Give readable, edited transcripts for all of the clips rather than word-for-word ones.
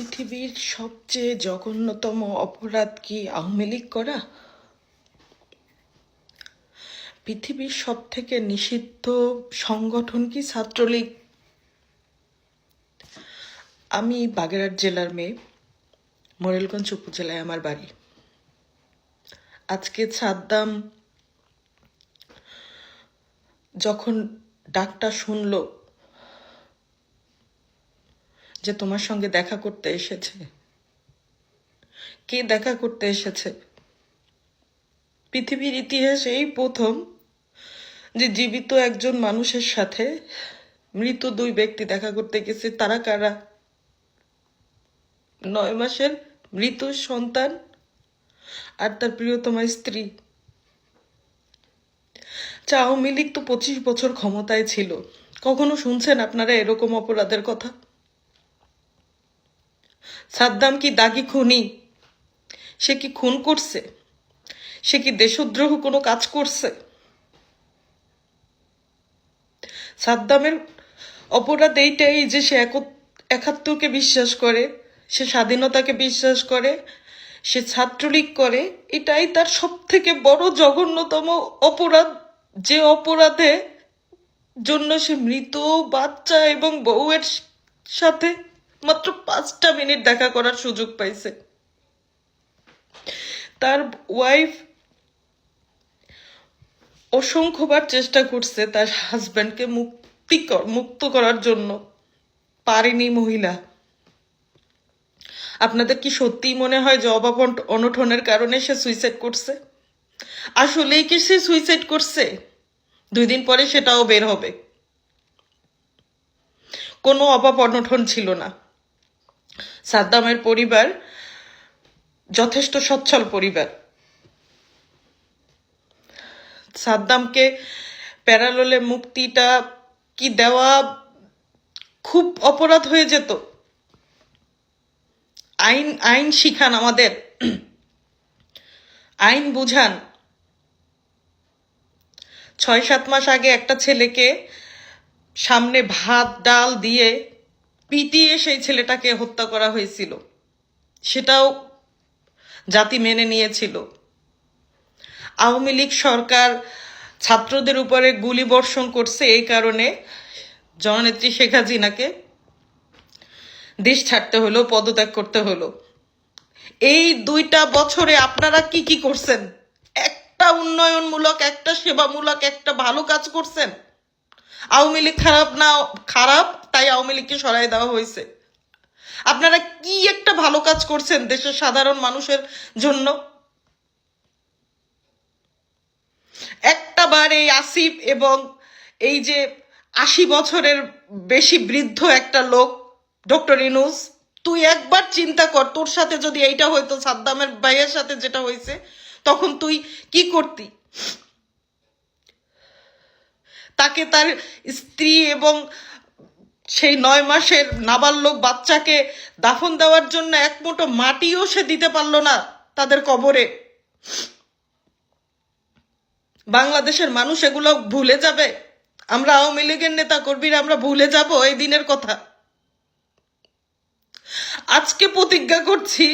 পৃথিবীর সবচেয়ে জঘন্যতম অপরাধ কি আওয়ামী লীগ করা? পৃথিবীর সবথেকে নিষিদ্ধ সংগঠন কি ছাত্রলীগ? আমি বাগেরহাট জেলার মেয়ে, মোরেলগঞ্জ উপজেলায় আমার বাড়ি। আজকে সাদ্দাম যখন ডাকটা শুনলো যে তোমার সঙ্গে দেখা করতে এসেছে, কে দেখা করতে এসেছে? পৃথিবীর ইতিহাসে এই প্রথম যে জীবিত একজন মানুষের সাথে মৃত দুই ব্যক্তি দেখা করতে গেছে। তারা কারা? 9 মাসের মৃত সন্তান আর তার প্রিয়তমা স্ত্রী। আওয়ামী লীগ তো 25 বছর ক্ষমতায় ছিল। কখনো শুনছেন আপনারা এরকম অপরাধের কথা? সাদ্দাম কি দাগি খুনি? সে কি খুন করছে? সে কি দেশদ্রোহ কোনো কাজ করছে? সাদ্দামের অপরাধ এইটাই যে সে 71কে বিশ্বাস করে, সে স্বাধীনতাকে বিশ্বাস করে, সে ছাত্রলীগ করে। এটাই তার সব থেকে বড় জঘন্যতম অপরাধ, যে অপরাধে জন্য সে মৃত বাচ্চা এবং বউয়ের সাথে মাত্র 5টা মিনিট দেখা করার সুযোগ পাইছে। তার ওয়াইফ অসংখ্যবার চেষ্টা করছে তার হাজব্যান্ডকে মুক্ত করার জন্য, পারেনি মহিলা। আপনাদের কি সত্যিই মনে হয় যে অভাব অনটনের কারণে সে সুইসাইড করছে? আসলেই কি সে সুইসাইড করছে? 2 দিন পরে সেটাও বের হবে। কোনো অভাব অনটন ছিল না। সাদ্দামের পরিবার যথেষ্ট সচ্ছল পরিবার। সাদ্দামকে প্যারালোলে মুক্তিটা কি দেওয়া খুব অপরাধ হয়ে যেত? আইন শিখান আমাদের, আইন বুঝান। 6-7 মাস আগে একটা ছেলেকে সামনে ভাত ডাল দিয়ে পিটিয়ে সেই ছেলেটাকে হত্যা করা হয়েছিল, সেটাও জাতি মেনে নিয়েছিল। আওয়ামী লীগ সরকার ছাত্রদের উপরে গুলি বর্ষণ করছে, এই কারণে জননেত্রী শেখ হাসিনাকে দেশ ছাড়তে হলো, পদত্যাগ করতে হলো। এই 2টা বছরে আপনারা কি কি করছেন? একটা উন্নয়নমূলক, একটা সেবামূলক, একটা ভালো কাজ করছেন? আওয়ামী লীগ খারাপ না, খারাপ তাই আওয়ামী লীগকে সরাই দেওয়া হয়েছে। আপনারা কি একটা ভালো কাজ করছেন দেশের সাধারণ মানুষের জন্য? একটা বার এই আসিফ এবং এই যে 80 বছরের বেশি বৃদ্ধ একটা লোক ডক্টর ইউনূস, তুই একবার চিন্তা কর, তোর সাথে যদি এইটা হইতো, সাদ্দামের ভাইয়ের সাথে যেটা হয়েছে, তখন তুই কি করতি? তাকে তার স্ত্রী এবং সেই 9 মাসের নাবালক বাচ্চাকে দাফন দেওয়ার জন্য এক মুঠো মাটিও সে দিতে পারলো না তাদের কবরে। বাংলাদেশের মানুষ এগুলো ভুলে যাবে? আমরা আওয়ামী লীগের নেতা কর্মীরা আমরা ভুলে যাব এই দিনের কথা? আজকে প্রতিজ্ঞা করছি,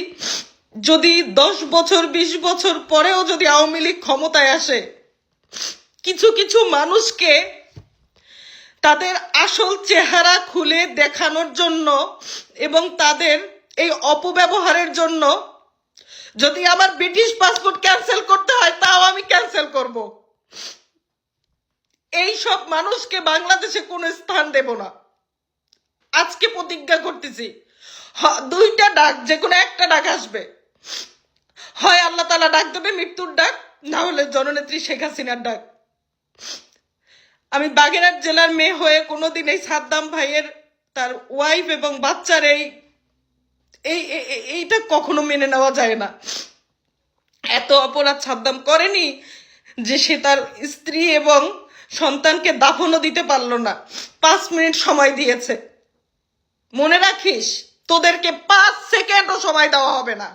যদি 10 বছর 20 বছর পরেও যদি আওয়ামী লীগ ক্ষমতায় আসে, কিছু কিছু মানুষকে তাদের আসল চেহারা খুলে দেখানোর জন্য এবং তাদের এই অপব্যবহারের জন্য যদি আমার ব্রিটিশ পাসপোর্ট ক্যান্সেল করতে হয়, তাও আমি ক্যান্সেল করব। এই সব মানুষকে বাংলাদেশে কোনো স্থান দেব না। আজকে প্রতিজ্ঞা করতেছি, 2টা ডাক, যে কোনো একটা ডাক আসবে। হয় আল্লাহ তাআলা ডাক দেবে, মৃত্যুর ডাক, না হলে জননেত্রী শেখ হাসিনার ডাক। আমি বাগেরহাট জেলার মেয়ে হয়ে কোনোদিন এই সাদ্দাম ভাইয়ের, তার ওয়াইফ এবং বাচ্চার এইটা কখনো মেনে নেওয়া যায় না। এত অপরাধ সাদ্দাম করেনি যে সে তার স্ত্রী এবং সন্তানকে দাফনও দিতে পারলো না। 5 মিনিট সময় দিয়েছে। মনে রাখিস, তোদেরকে 5 সেকেন্ডও সময় দেওয়া হবে না।